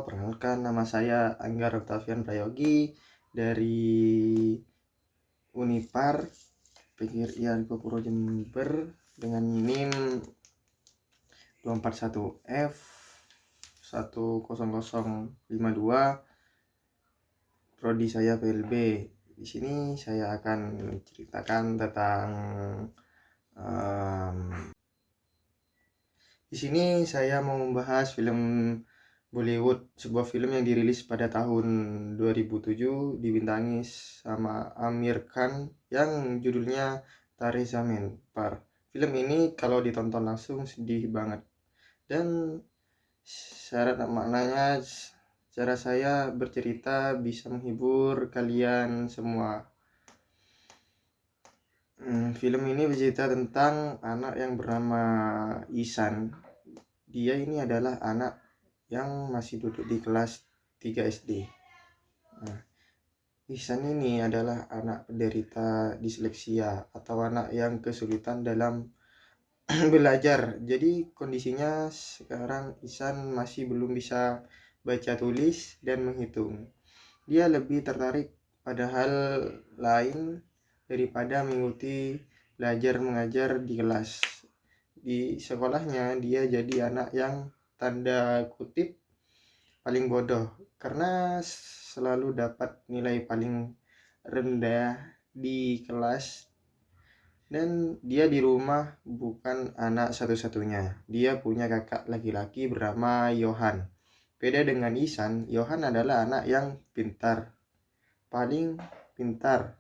Perkenalkan, nama saya Anggar Octavian Prayogi dari Unipar PGRI Alipapuro Jember dengan NIM 241F 10052. Prodi saya PLB. Di sini saya akan menceritakan tentang di sini saya mau membahas film Bollywood, sebuah film yang dirilis pada tahun 2007 dibintangi sama Amir Khan yang judulnya Tare Zameen Par. Film ini kalau ditonton langsung sedih banget. Dan syarat maknanya, cara saya bercerita bisa menghibur kalian semua. Film ini bercerita tentang anak yang bernama Isan. Dia ini adalah anak yang masih duduk di kelas 3 SD. Ihsan ini adalah anak penderita disleksia atau anak yang kesulitan dalam belajar. Jadi kondisinya sekarang Ihsan masih belum bisa baca tulis dan menghitung. Dia lebih tertarik pada hal lain daripada mengikuti belajar mengajar di kelas. Di sekolahnya dia jadi anak yang tanda kutip paling bodoh karena selalu dapat nilai paling rendah di kelas. Dan dia di rumah bukan anak satu-satunya. Dia punya kakak laki-laki bernama Johan. Beda dengan Ihsan, Johan adalah anak yang pintar, paling pintar.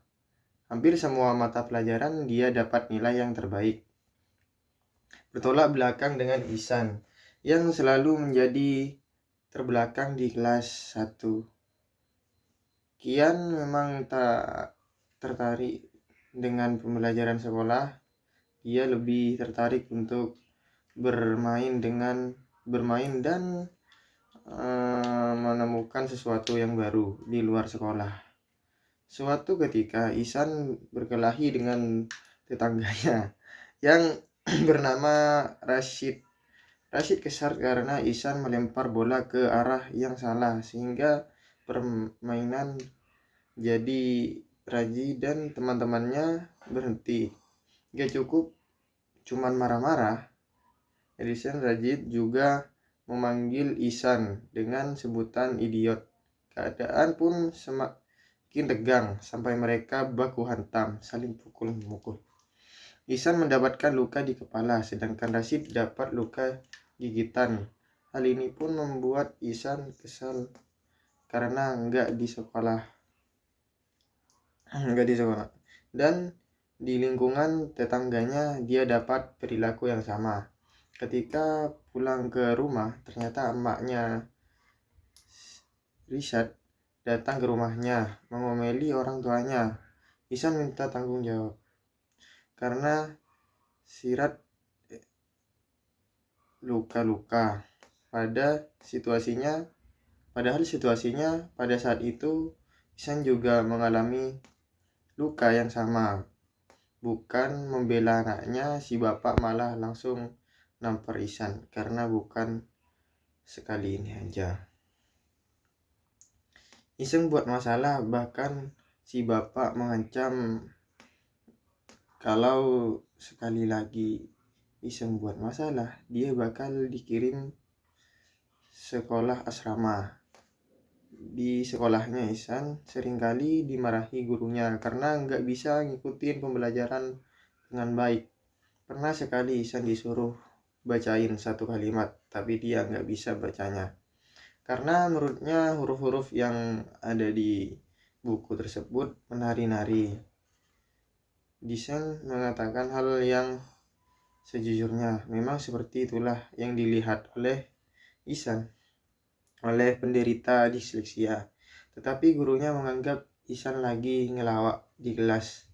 Hampir semua mata pelajaran dia dapat nilai yang terbaik. Bertolak belakang dengan Ihsan yang selalu menjadi terbelakang di kelas 1. Kian memang tak tertarik dengan pembelajaran sekolah. Dia lebih tertarik untuk bermain dan menemukan sesuatu yang baru di luar sekolah. Suatu ketika Ihsan berkelahi dengan tetangganya yang bernama Rashid. Rashid kesal karena Ihsan melempar bola ke arah yang salah sehingga permainan jadi Raji dan teman-temannya berhenti. Gak cukup cuman marah-marah, Edison Rajid juga memanggil Ihsan dengan sebutan idiot. Keadaan pun semakin tegang sampai mereka baku hantam, saling pukul-memukul. Ihsan mendapatkan luka di kepala, sedangkan Rashid dapat luka gigitan. Hal ini pun membuat Ihsan kesal karena enggak di sekolah. Dan di lingkungan tetangganya dia dapat perilaku yang sama. Ketika pulang ke rumah, ternyata emaknya Rishad datang ke rumahnya mengomeli orang tuanya. Ihsan minta tanggung jawab karena Sirat luka-luka. Padahal situasinya pada saat itu Ihsan juga mengalami luka yang sama. Bukan membela anaknya, si bapak malah langsung nampar Ihsan karena bukan sekali ini aja. Ihsan buat masalah, bahkan si bapak mengancam kalau sekali lagi Ihsan buat masalah, dia bakal dikirim sekolah asrama. Di sekolahnya Ihsan seringkali dimarahi gurunya karena nggak bisa ngikutin pembelajaran dengan baik. Pernah sekali Ihsan disuruh bacain satu kalimat, tapi dia nggak bisa bacanya karena menurutnya huruf-huruf yang ada di buku tersebut menari-nari. Ihsan mengatakan hal yang sejujurnya, memang seperti itulah yang dilihat oleh Ihsan oleh penderita disleksia. Tetapi gurunya menganggap Ihsan lagi ngelawak di kelas.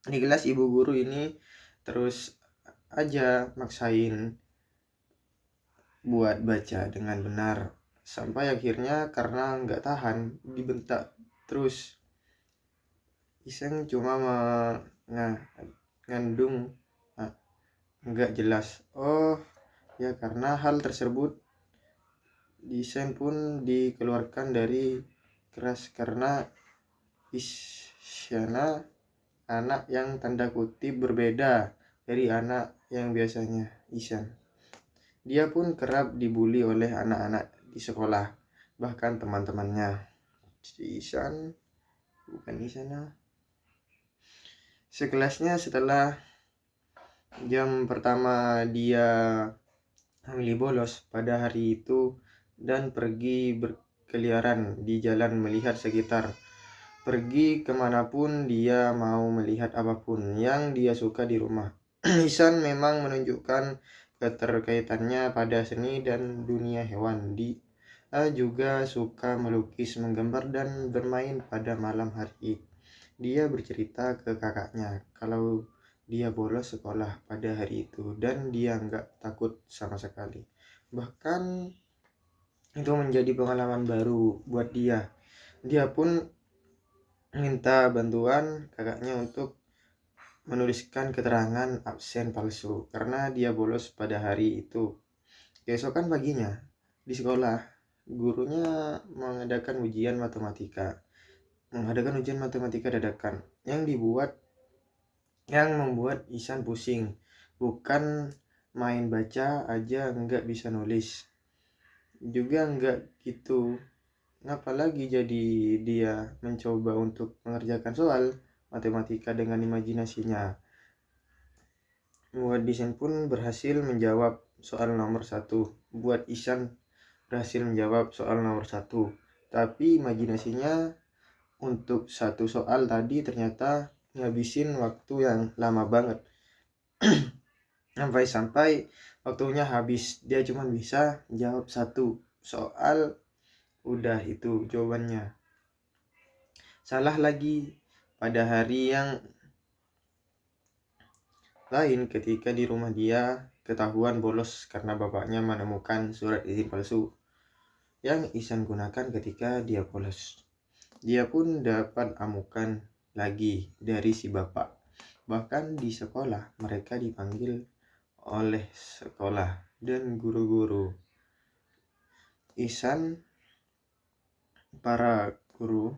Di kelas ibu guru ini terus aja maksain buat baca dengan benar. Sampai akhirnya karena nggak tahan dibentak terus. Ihsan cuma mengandung nggak jelas. Oh ya, karena hal tersebut Isan pun dikeluarkan dari kelas karena Isyana anak yang tanda kutip berbeda dari anak yang biasanya Isan. Dia pun kerap dibully oleh anak-anak di sekolah, bahkan teman-temannya. Si Isan, bukan Isana. Sekelasnya setelah jam pertama dia memilih bolos pada hari itu dan pergi berkeliaran di jalan melihat sekitar. Pergi kemanapun dia mau melihat apapun yang dia suka di rumah. Ihsan memang menunjukkan keterkaitannya pada seni dan dunia hewan. Dia juga suka melukis, menggambar, dan bermain pada malam hari. Dia bercerita ke kakaknya kalau dia bolos sekolah pada hari itu dan dia nggak takut sama sekali. Bahkan itu menjadi pengalaman baru buat dia. Dia pun minta bantuan kakaknya untuk menuliskan keterangan absen palsu karena dia bolos pada hari itu. Keesokan paginya di sekolah, gurunya mengadakan ujian matematika dadakan yang membuat Ihsan pusing. Bukan main baca aja nggak bisa nulis, juga nggak gitu. Ngapa lagi jadi dia mencoba untuk mengerjakan soal matematika dengan imajinasinya. Buat Ihsan pun berhasil menjawab soal nomor 1. Buat Ihsan berhasil menjawab soal nomor 1. Tapi imajinasinya untuk satu soal tadi ternyata ngabisin waktu yang lama banget. Sampai waktunya habis. Dia cuma bisa jawab satu soal. Udah itu jawabannya. Salah lagi pada hari yang lain ketika di rumah dia ketahuan bolos karena bapaknya menemukan surat izin palsu yang Ihsan gunakan ketika dia bolos. Dia pun dapat amukan lagi dari si bapak. Bahkan di sekolah mereka dipanggil oleh sekolah dan guru-guru. Para guru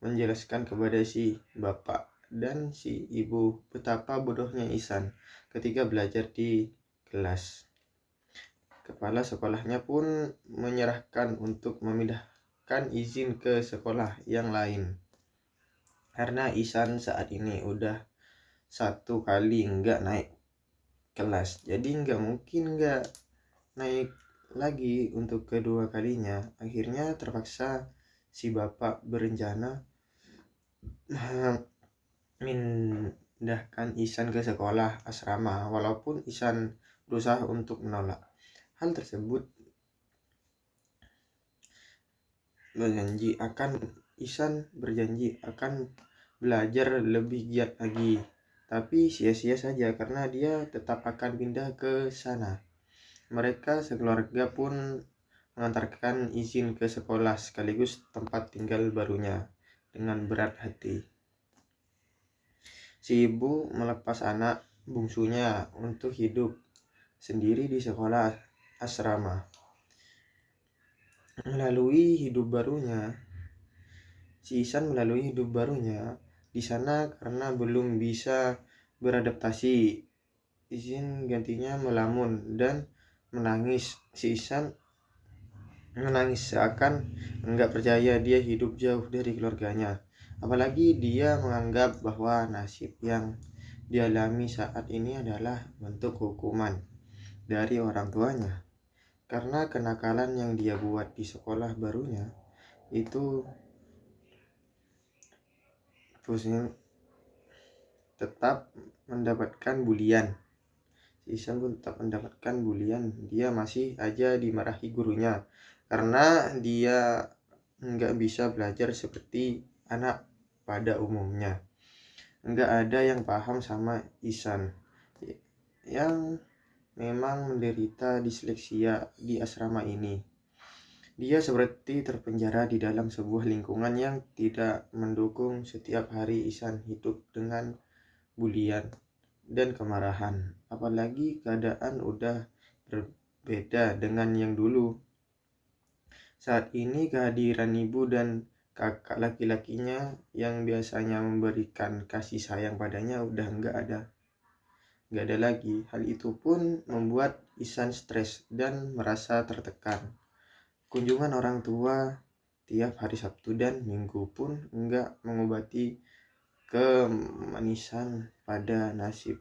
menjelaskan kepada si bapak dan si ibu betapa bodohnya Ihsan ketika belajar di kelas. Kepala sekolahnya pun menyerahkan untuk memindahkan izin ke sekolah yang lain. Karena Ihsan saat ini udah 1 kali nggak naik kelas, jadi nggak mungkin nggak naik lagi untuk kedua kalinya. Akhirnya terpaksa si bapak berencana memindahkan Ihsan ke sekolah asrama walaupun Ihsan berusaha untuk menolak. Hal tersebut Ihsan berjanji akan belajar lebih giat lagi, tapi sia-sia saja karena dia tetap akan pindah ke sana. Mereka sekeluarga pun mengantarkan izin ke sekolah sekaligus tempat tinggal barunya dengan berat hati. Si ibu melepas anak bungsunya untuk hidup sendiri di sekolah asrama. Si Ihsan melalui hidup barunya di sana karena belum bisa beradaptasi. Izin gantinya melamun dan menangis. Si Ihsan menangis seakan enggak percaya dia hidup jauh dari keluarganya. Apalagi dia menganggap bahwa nasib yang dialami saat ini adalah bentuk hukuman dari orang tuanya. Karena kenakalan yang dia buat di sekolah barunya itu tetap mendapatkan bulian. Ihsan pun tetap mendapatkan bulian. Dia masih aja dimarahi gurunya karena dia nggak bisa belajar seperti anak pada umumnya. Nggak ada yang paham sama Ihsan yang memang menderita disleksia di asrama ini. Dia seperti terpenjara di dalam sebuah lingkungan yang tidak mendukung. Setiap hari Ihsan hidup dengan bulian dan kemarahan. Apalagi keadaan udah berbeda dengan yang dulu. Saat ini kehadiran ibu dan kakak laki-lakinya yang biasanya memberikan kasih sayang padanya udah nggak ada lagi. Hal itu pun membuat Ihsan stres dan merasa tertekan. Kunjungan orang tua tiap hari Sabtu dan Minggu pun enggak mengobati kemanisan pada nasib.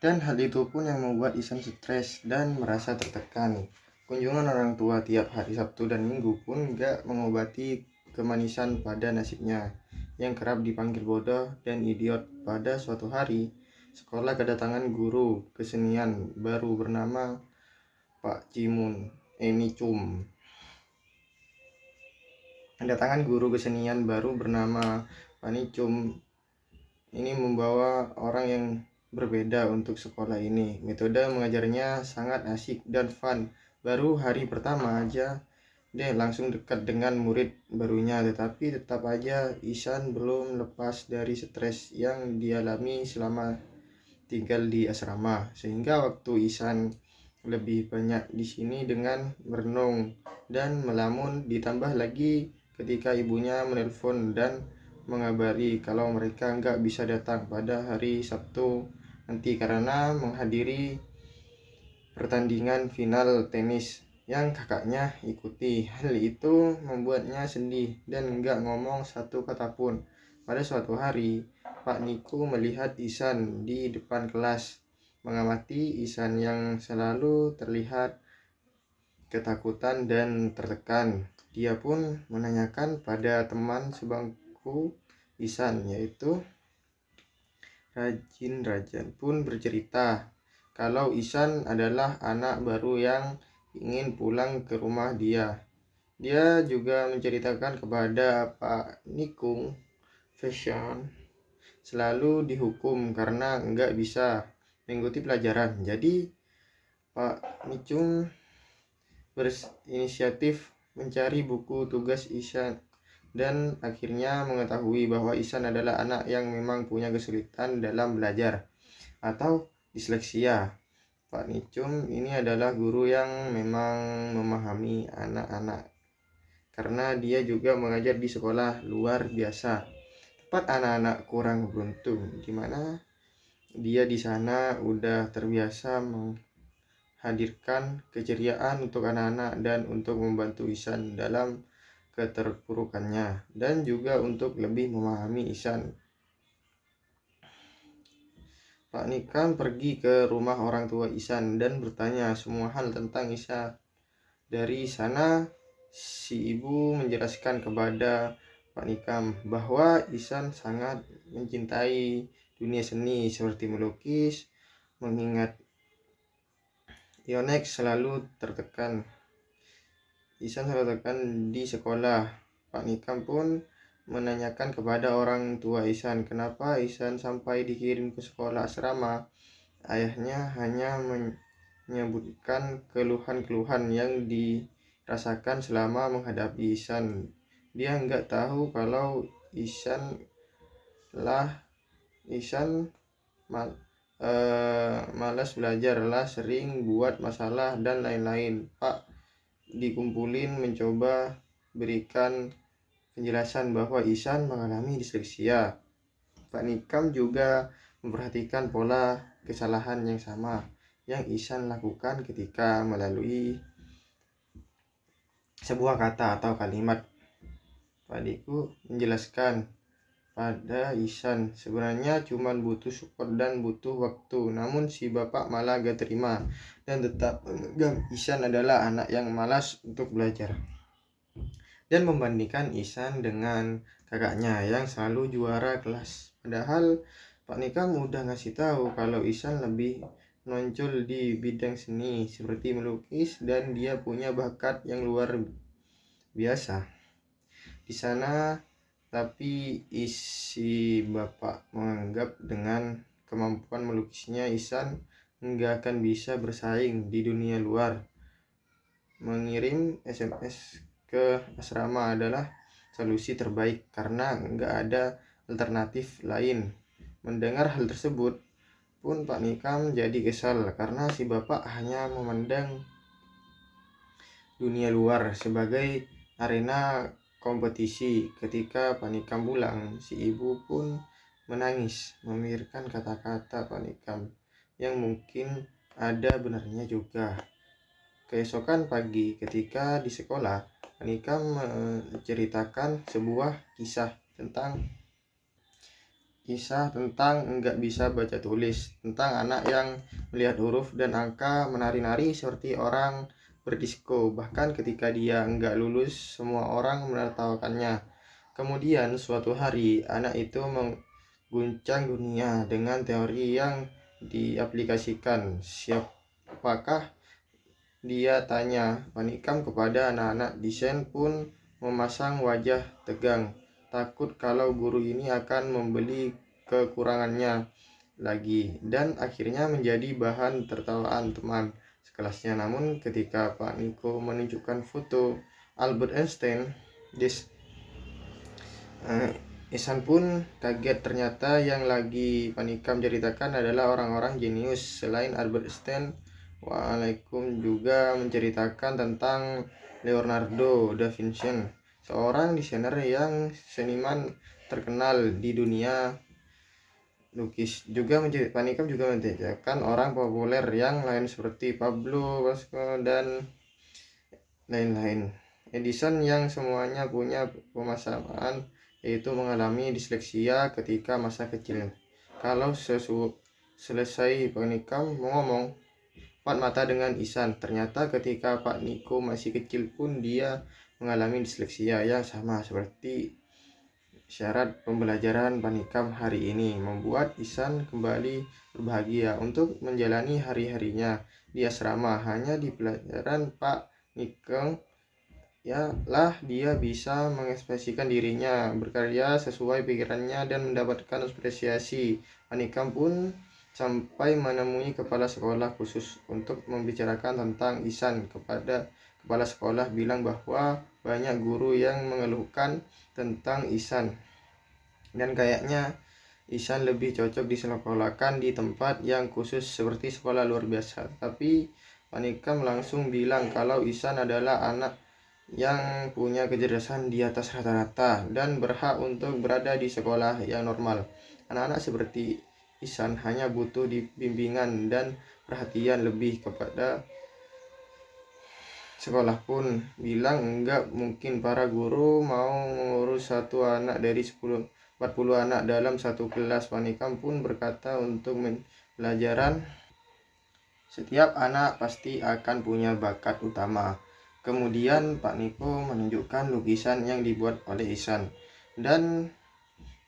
Dan hal itu pun yang membuat Ihsan stres dan merasa tertekan. Kunjungan orang tua tiap hari Sabtu dan Minggu pun enggak mengobati kemanisan pada nasibnya yang kerap dipanggil bodoh dan idiot. Pada suatu hari, sekolah kedatangan guru kesenian baru bernama Pak Cimun Cum. Kedatangan guru kesenian baru bernama Pak Nicum ini membawa orang yang berbeda untuk sekolah ini. Metode mengajarnya sangat asik dan fun. Baru hari pertama aja dia langsung dekat dengan murid barunya, tetapi tetap aja Ihsan belum lepas dari stres yang dialami selama tinggal di asrama. Sehingga waktu Ihsan lebih banyak di sini dengan merenung dan melamun, ditambah lagi ketika ibunya menelpon dan mengabari kalau mereka nggak bisa datang pada hari Sabtu nanti karena menghadiri pertandingan final tenis yang kakaknya ikuti. Hal itu membuatnya sedih dan nggak ngomong satu kata pun. Pada suatu hari, Pak Niku melihat Ihsan di depan kelas, mengamati Ihsan yang selalu terlihat ketakutan dan tertekan. Dia pun menanyakan pada teman sebangku Ihsan, yaitu Rajan pun bercerita kalau Ihsan adalah anak baru yang ingin pulang ke rumah dia. Dia juga menceritakan kepada Pak Nikung Fashion selalu dihukum karena enggak bisa mengikuti pelajaran. Jadi Pak Nicung berinisiatif mencari buku tugas Ihsan dan akhirnya mengetahui bahwa Ihsan adalah anak yang memang punya kesulitan dalam belajar atau disleksia. Pak Nicum ini adalah guru yang memang memahami anak-anak karena dia juga mengajar di sekolah luar biasa. Tepat anak-anak kurang beruntung, di mana dia di sana udah terbiasa menghadirkan keceriaan untuk anak-anak dan untuk membantu Ihsan dalam keterpurukannya dan juga untuk lebih memahami Ihsan. Pak Nikam pergi ke rumah orang tua Ihsan dan bertanya semua hal tentang Ihsan. Dari sana si ibu menjelaskan kepada Pak Nikam bahwa Ihsan sangat mencintai dunia seni seperti melukis, mengingat Yonex selalu tertekan. Ihsan selalu tertekan di sekolah. Pak Nikam pun menanyakan kepada orang tua Ihsan kenapa Ihsan sampai dikirim ke sekolah asrama. Ayahnya hanya menyebutkan keluhan-keluhan yang dirasakan selama menghadapi Ihsan. Dia nggak tahu kalau Ihsan malas belajar lah, sering buat masalah dan lain-lain. Pak dikumpulin mencoba berikan penjelasan bahwa Ihsan mengalami disleksia. Pak Nikam juga memperhatikan pola kesalahan yang sama yang Ihsan lakukan ketika melalui sebuah kata atau kalimat. Pak Diku menjelaskan pada Ihsan sebenarnya cuma butuh support dan butuh waktu, namun si bapak malah gak terima dan tetap menganggap Ihsan adalah anak yang malas untuk belajar dan membandingkan Ihsan dengan kakaknya yang selalu juara kelas. Padahal Pak Nikam udah ngasih tahu kalau Ihsan lebih nonjol di bidang seni seperti melukis dan dia punya bakat yang luar biasa di sana. Tapi isi bapak menganggap dengan kemampuan melukisnya Ihsan nggak akan bisa bersaing di dunia luar. Mengirim SMS ke asrama adalah solusi terbaik karena nggak ada alternatif lain. Mendengar hal tersebut pun Pak Nikam jadi kesal karena si bapak hanya memandang dunia luar sebagai arena kompetisi. Ketika Pak Nikam pulang, si ibu pun menangis memikirkan kata-kata Pak Nikam yang mungkin ada benarnya juga. Keesokan pagi ketika di sekolah, Pak Nikam menceritakan sebuah kisah tentang enggak bisa baca tulis, tentang anak yang melihat huruf dan angka menari-nari seperti orang berdisko. Bahkan ketika dia enggak lulus, semua orang menertawakannya. Kemudian suatu hari anak itu mengguncang dunia dengan teori yang diaplikasikan. Siapakah dia, tanya Panikam kepada anak-anak. Desain pun memasang wajah tegang, takut kalau guru ini akan membeli kekurangannya lagi, dan akhirnya menjadi bahan tertawaan teman sekelasnya. Namun ketika Pak Niko menunjukkan foto Albert Einstein, Ihsan pun kaget. Ternyata yang lagi Pak Nikam ceritakan adalah orang-orang jenius selain Albert Einstein. Waalaikum juga menceritakan tentang Leonardo da Vinci, seorang desainer yang seniman terkenal di dunia lukis. Pak Nikam juga menceritakan orang populer yang lain seperti Pablo Picasso dan lain-lain. Edison yang semuanya punya permasalahan, yaitu mengalami disleksia ketika masa kecil. Kalau selesai Pak Nikam ngomong, empat mata dengan Ihsan. Ternyata ketika Pak Niko masih kecil pun dia mengalami disleksia yang sama seperti syarat pembelajaran Pak Nikam hari ini. Membuat Ihsan kembali berbahagia untuk menjalani hari-harinya di asrama. Hanya di pelajaran Pak Nikam lah dia bisa mengekspresikan dirinya, berkarya sesuai pikirannya, dan mendapatkan apresiasi. Pak Nikam pun sampai menemui kepala sekolah khusus untuk membicarakan tentang Ihsan. Kepada kepala sekolah bilang bahwa banyak guru yang mengeluhkan tentang Ihsan, dan kayaknya Ihsan lebih cocok disekolahkan di tempat yang khusus seperti sekolah luar biasa. Tapi Pak Nikam langsung bilang kalau Ihsan adalah anak yang punya kecerdasan di atas rata-rata dan berhak untuk berada di sekolah yang normal. Anak-anak seperti Ihsan hanya butuh bimbingan dan perhatian lebih. Kepada sekolah pun bilang enggak mungkin para guru mau mengurus satu anak dari 40 anak dalam satu kelas. Pak Nikam pun berkata untuk pelajaran setiap anak pasti akan punya bakat utama. Kemudian Pak Niko menunjukkan lukisan yang dibuat oleh Ihsan dan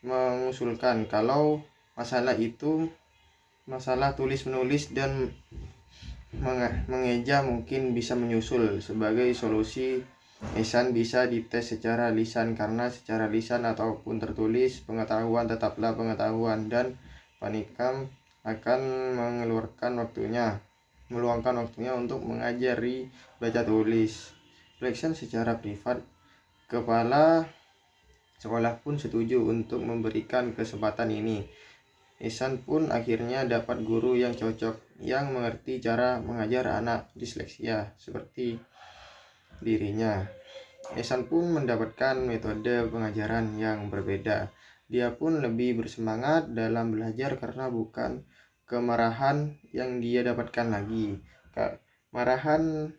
mengusulkan kalau masalah tulis menulis dan mengeja mungkin bisa menyusul sebagai solusi. Ihsan bisa dites secara lisan, karena secara lisan ataupun tertulis pengetahuan tetaplah pengetahuan, dan Pak Nikam akan meluangkan waktunya untuk mengajari baca tulis. Flexion secara privat, kepala sekolah pun setuju untuk memberikan kesempatan ini. Ihsan pun akhirnya dapat guru yang cocok, yang mengerti cara mengajar anak disleksia seperti dirinya. Ihsan pun mendapatkan metode pengajaran yang berbeda. Dia pun lebih bersemangat dalam belajar karena bukan kemarahan yang dia dapatkan lagi. Kemarahan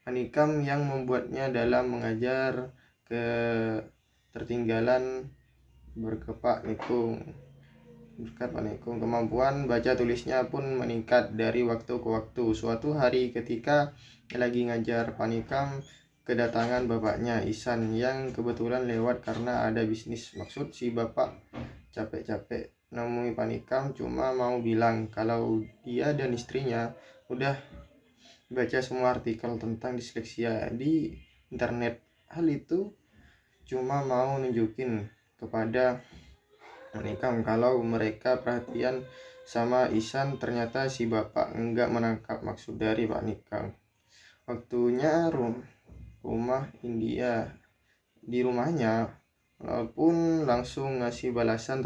Panikam yang membuatnya dalam mengajar ketertinggalan. Berkat Pak Nikung, kemampuan baca tulisnya pun meningkat dari waktu ke waktu. Suatu hari ketika lagi ngajar, Pak Nikam kedatangan bapaknya Ihsan yang kebetulan lewat karena ada bisnis. Maksud si bapak capek-capek nemui Pak Nikam cuma mau bilang kalau dia dan istrinya udah baca semua artikel tentang disleksia di internet. Hal itu cuma mau nunjukin kepada Pak Nikam kalau mereka perhatian sama Ihsan. Ternyata si bapak enggak menangkap maksud dari Pak Nikam. Waktunya rumah India di rumahnya, walaupun langsung ngasih balasan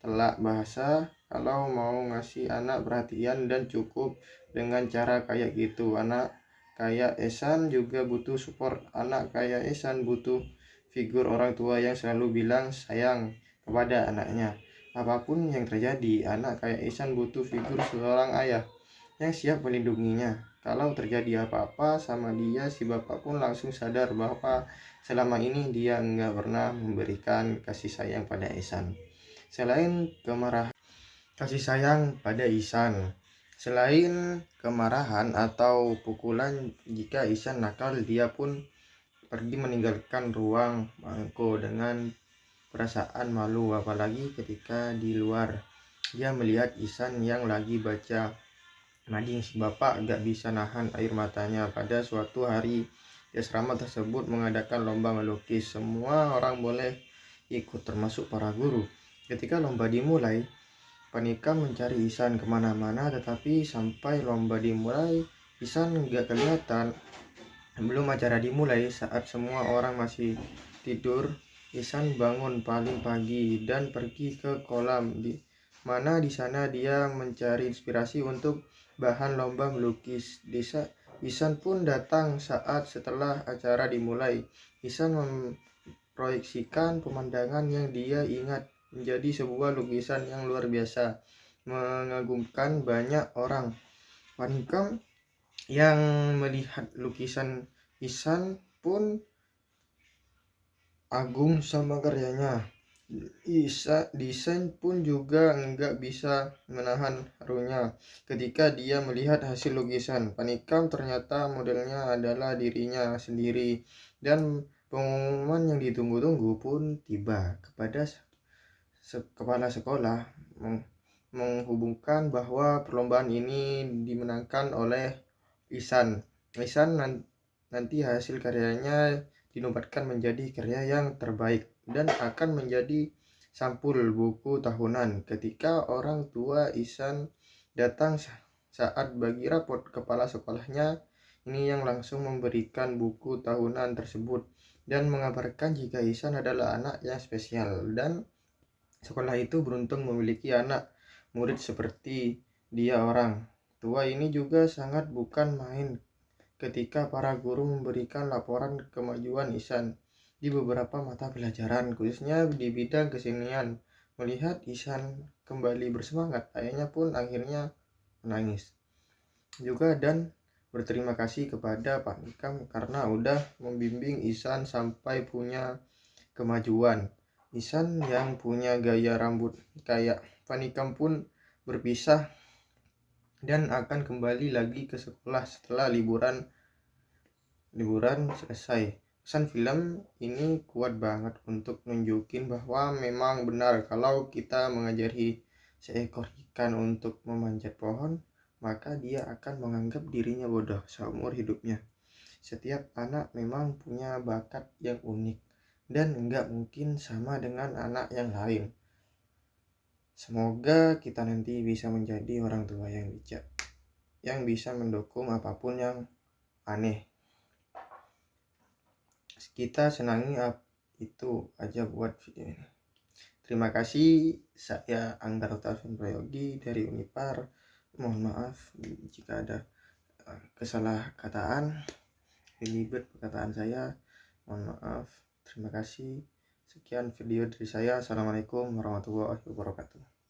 telak bahasa kalau mau ngasih anak perhatian dan cukup dengan cara kayak gitu. Anak kayak Ehsan juga butuh support. Anak kayak Ehsan butuh figur orang tua yang selalu bilang sayang kepada anaknya. Apapun yang terjadi, anak kayak Ehsan butuh figur seorang ayah yang siap melindunginya. Kalau terjadi apa-apa sama dia, si bapak pun langsung sadar bahwa selama ini dia nggak pernah memberikan kasih sayang pada Ehsan. Selain kemarahan, kasih sayang pada Ihsan. Selain kemarahan atau pukulan, jika Ihsan nakal, dia pun pergi meninggalkan ruang bangku dengan perasaan malu, apalagi ketika di luar dia melihat Ihsan yang lagi baca mading. Si bapak gak bisa nahan air matanya. Pada suatu hari di asrama tersebut mengadakan lomba melukis. Semua orang boleh ikut termasuk para guru. Ketika lomba dimulai, Panika mencari Ihsan kemana-mana, tetapi sampai lomba dimulai, Ihsan nggak kelihatan. Belum acara dimulai, saat semua orang masih tidur, Ihsan bangun paling pagi dan pergi ke kolam, di mana di sana dia mencari inspirasi untuk bahan lomba melukis. Ihsan pun datang saat setelah acara dimulai. Ihsan memproyeksikan pemandangan yang dia ingat menjadi sebuah lukisan yang luar biasa, mengagumkan banyak orang. Panikam yang melihat lukisan Ihsan pun agum sama karyanya. Desain pun juga nggak bisa menahan harunya ketika dia melihat hasil lukisan. Panikam ternyata modelnya adalah dirinya sendiri, dan pengumuman yang ditunggu-tunggu pun tiba. Kepala sekolah menghubungkan bahwa perlombaan ini dimenangkan oleh Ihsan. Nanti hasil karyanya dinobatkan menjadi karya yang terbaik dan akan menjadi sampul buku tahunan. Ketika orang tua Ihsan datang saat bagi rapot, kepala sekolahnya ini yang langsung memberikan buku tahunan tersebut dan mengabarkan jika Ihsan adalah anak yang spesial dan sekolah itu beruntung memiliki anak murid seperti dia. Orang tua ini juga sangat bukan main ketika para guru memberikan laporan kemajuan Ihsan di beberapa mata pelajaran, khususnya di bidang kesenian. Melihat Ihsan kembali bersemangat, ayahnya pun akhirnya menangis juga dan berterima kasih kepada Pak Nikam karena udah membimbing Ihsan sampai punya kemajuan. Ihsan yang punya gaya rambut kayak Panikam pun berpisah dan akan kembali lagi ke sekolah setelah liburan selesai. Pesan film ini kuat banget untuk nunjukin bahwa memang benar kalau kita mengajari seekor ikan untuk memanjat pohon, maka dia akan menganggap dirinya bodoh seumur hidupnya. Setiap anak memang punya bakat yang unik dan nggak mungkin sama dengan anak yang lain. Semoga kita nanti bisa menjadi orang tua yang bijak, yang bisa mendukung apapun yang aneh. Kita senangi itu aja buat video ini. Terima kasih, saya Anggar Taufin Prayogi dari Unipar. Mohon maaf jika ada kesalahkataan, belibet perkataan saya. Mohon maaf. Terima kasih. Sekian video dari saya. Assalamualaikum warahmatullahi wabarakatuh.